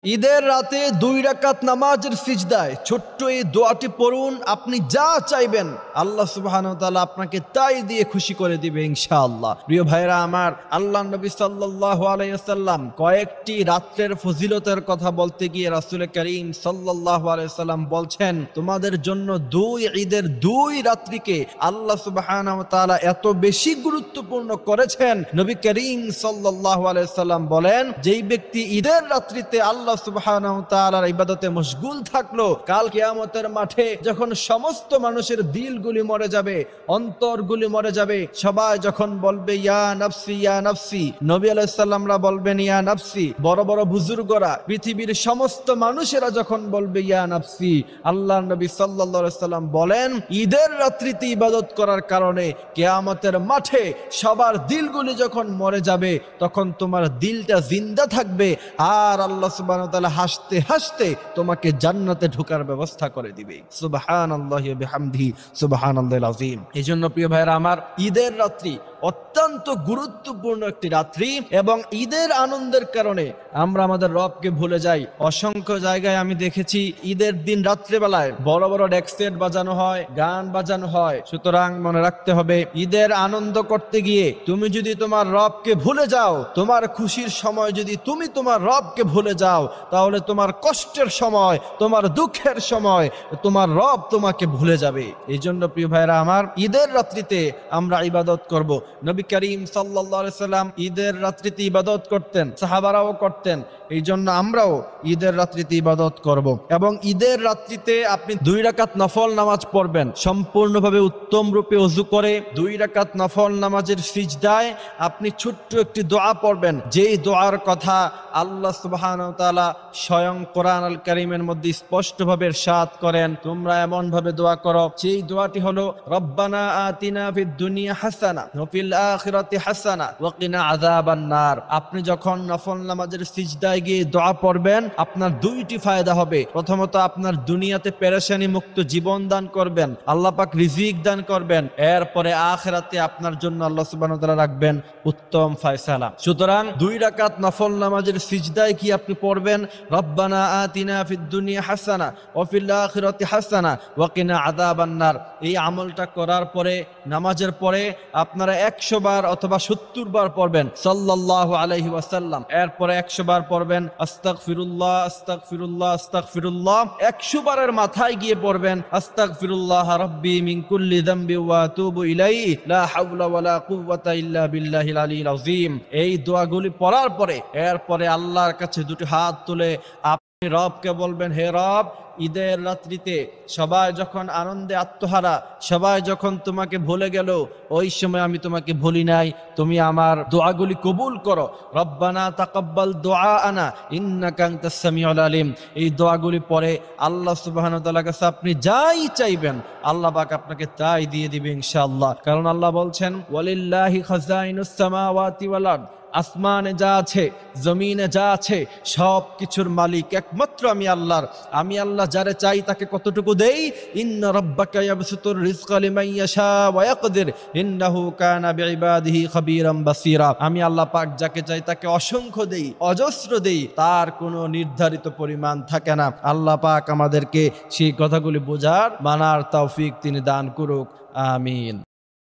ঈদের রাতে 2 রাকাত নামাজের সিজদায় ছোট্ট এই দোয়াটি পড়ুন, আপনি যা চাইবেন আল্লাহ সুবহানাহু ওয়া তাআলা আপনাকে তাই দিয়ে খুশি করে দিবে ইনশাআল্লাহ। প্রিয় ভাইরা আমার, আল্লাহর নবী সাল্লাল্লাহু আলাইহি ওয়াসাল্লাম কয়েকটি রাতের ফজিলতের কথা বলতে গিয়ে রাসূল করিম সাল্লাল্লাহু আলাইহি ওয়াসাল্লাম বলছেন, তোমাদের জন্য 2 ঈদের 2 রাত্রিকে আল্লাহ সুবহানাহু ওয়া তাআলা এত বেশি গুরুত্বপূর্ণ করেছেন। নবী করিম সাল্লাল্লাহু আলাইহি ওয়াসাল্লাম বলেন, যেই ব্যক্তি ঈদের রাত্রিতে আল্লাহ সুবহানাহু ওয়া তাআলার ইবাদতে মশগুল থাকলো, কাল কিয়ামতের মাঠে যখন সমস্ত মানুষের দিলগুলি মরে যাবে, অন্তরগুলি মরে যাবে, সবাই যখন বলবে ইয়া নাফসি ইয়া নাফসি, নবী আলাইহিস সালামরা বলবেন ইয়া নাফসি, বড় বড় বুজুর্গরা পৃথিবীর সমস্ত মানুষেরা যখন বলবে ইয়া নাফসি, আল্লাহর নবী সাল্লাল্লাহু আলাইহি সাল্লাম বলেন, ঈদের রাত্রিতে ইবাদত করার কারণে কিয়ামতের মাঠে সবার দিলগুলি যখন মরে যাবে, তখন তোমার দিলটা জিন্দা থাকবে, আর আল্লাহ সুবহানাহু ওয়া তাআলা হাসতে হাসতে তোমাকে জান্নাতে ঢোকার ব্যবস্থা করে দিবে। সুবহানাল্লাহি ওয়া বিহামদিহি সুবহানাল্লাহিল আযীম। এইজন্য প্রিয় ভাইরা আমার, ঈদের রাত্রি অত্যন্ত গুরুত্বপূর্ণ একটি রাত্রি, এবং ঈদের আনন্দের কারণে আমরা আমাদের রবকে ভুলে যাই। অসংখ্য জায়গায় আমি দেখেছি ঈদের দিন রাত্রেবেলায় বড় বড় ডেক সেট বাজানো হয়, গান বাজানো হয়। সুতরাং মনে রাখতে হবে, ঈদের আনন্দ করতে গিয়ে তুমি যদি তোমার রবকে ভুলে যাও, তোমার খুশির সময় যদি তুমি তোমার রবকে ভুলে যাও, তাহলে তোমার কষ্টের সময়, তোমার দুঃখের সময় তোমার রব তোমাকে ভুলে যাবে। এই জন্য প্রিয় ভাইরা আমার, ঈদের রাত্রিতে আমরা ইবাদত করব। নবী করিম সাল্লাল্লাহু আলাইহি সাল্লাম ঈদের রাত্রিতে ইবাদত করতেন, সাহাবারাও করতেন। এই জন্য আমরাও ঈদের রাত্রিতে ইবাদত করব। এবং ঈদের রাত্রিতে আপনি 2 রাকাত নফল নামাজ পড়বেন, সম্পূর্ণভাবে উত্তম রূপে ওযু করে 2 রাকাত নফল নামাজের সিজদায় আপনি ছোট্ট একটি দোয়া পড়বেন, যেই দোয়ার কথা আল্লাহ সুবহানাহু ওয়া তাআলা স্বয়ং কোরআন আল কারীমের মধ্যে স্পষ্টভাবে ইরশাদ করেন, তোমরা এমন ভাবে দোয়া করো। সেই দোয়াটি হলো, রব্বানা আতিনা ফিদ দুনিয়া হাসানা ওয়া ফিল আখিরাতি হাসানা ওয়া কিনা আযাবান নার। আপনি যখন নফল নামাজের সিজদায় গিয়ে দোয়া পড়বেন, আপনার 2টি ফায়দা হবে। প্রথমত, আপনার দুনিয়াতে পেরেশানি মুক্ত জীবন দান করবেন, আল্লাহ পাক রিজিক দান করবেন। এরপরে আখিরাতে আপনার জন্য আল্লাহ সুবহানাহু ওয়া তাআলা রাখবেন উত্তম ফয়সালা। সুতরাং 2 রাকাত নফল নামাজের সিজদায় কি আপনি পড়বেন, রব্বানা আতিনা ফিদ দুনিয়া হাসানা ওয়া ফিল আখিরাতি হাসানা ওয়া কিনা আযাবান নার। এই আমলটা করার পরে, নামাজের পরে আপনারা 100 বার অথবা 70 বার পড়বেন সাল্লাল্লাহু আলাইহি ওয়াসাল্লাম। এরপরে 100 বার পড়বেন আস্তাগফিরুল্লাহ আস্তাগফিরুল্লাহ আস্তাগফিরুল্লাহ। 100 বারের মাথায় গিয়ে পড়বেন আস্তাগফিরুল্লাহ রাব্বি মিন কুল্লি যামবি ওয়া আতুবু ইলাইহি লা হাওলা ওয়ালা কুওয়াতা ইল্লা বিল্লাহিল আলিয়্যিল আযীম। এই দোয়াগুলি পড়ার পরে এরপরে আল্লাহর কাছে 2টি হাত তুলে আপনি রবকে বলবেন, হে রব, ঈদের রাত্রিতে সবাই যখন আনন্দে আত্মহারা, সবাই যখন তোমাকে ভুলে গেল, ওই সময় আমি তোমাকে ভুলি নাই, তুমি আমার দোয়াগুলি কবুল করো। রব্বানা তাকাব্বাল দুআআনা ইন্নাকা আনতাস সামিউল আলিম। এই দোয়াগুলি পরে আল্লাহ সুবহানাহু ওয়া তাআলার কাছে আপনি যাই চাইবেন, আল্লাহ পাক আপনাকে তাই দিয়ে দিবে ইনশাআল্লাহ। কারণ আল্লাহ বলছেন, ওয়ালিল্লাহি খাযাইনুস সামাওয়াতি ওয়াল আরদ। আসমানে যা আছে, জমিনে যা আছে, সব কিছুর মালিক একমাত্র আমি আল্লাহর। আমি আল্লাহ যারে চাই তাকে কতটুকু দেই, ইন্না রাব্বাকা ইয়াবসুতুর রিজকা লিমান ইয়াশা ওয়া ইয়াকদির ইন্নাহু কানা বিইবাদিহি খাবীরাম বাসীরা। আমি আল্লাহ পাক যাকে চাই তাকে অসংখ্য দেই, অজস্র দেই, তার কোনো নির্ধারিত পরিমাণ থাকে না। আল্লাহ পাক আমাদেরকে সেই কথাগুলি বোঝার, মানার তৌফিক তিনি দান করুক। আমিন।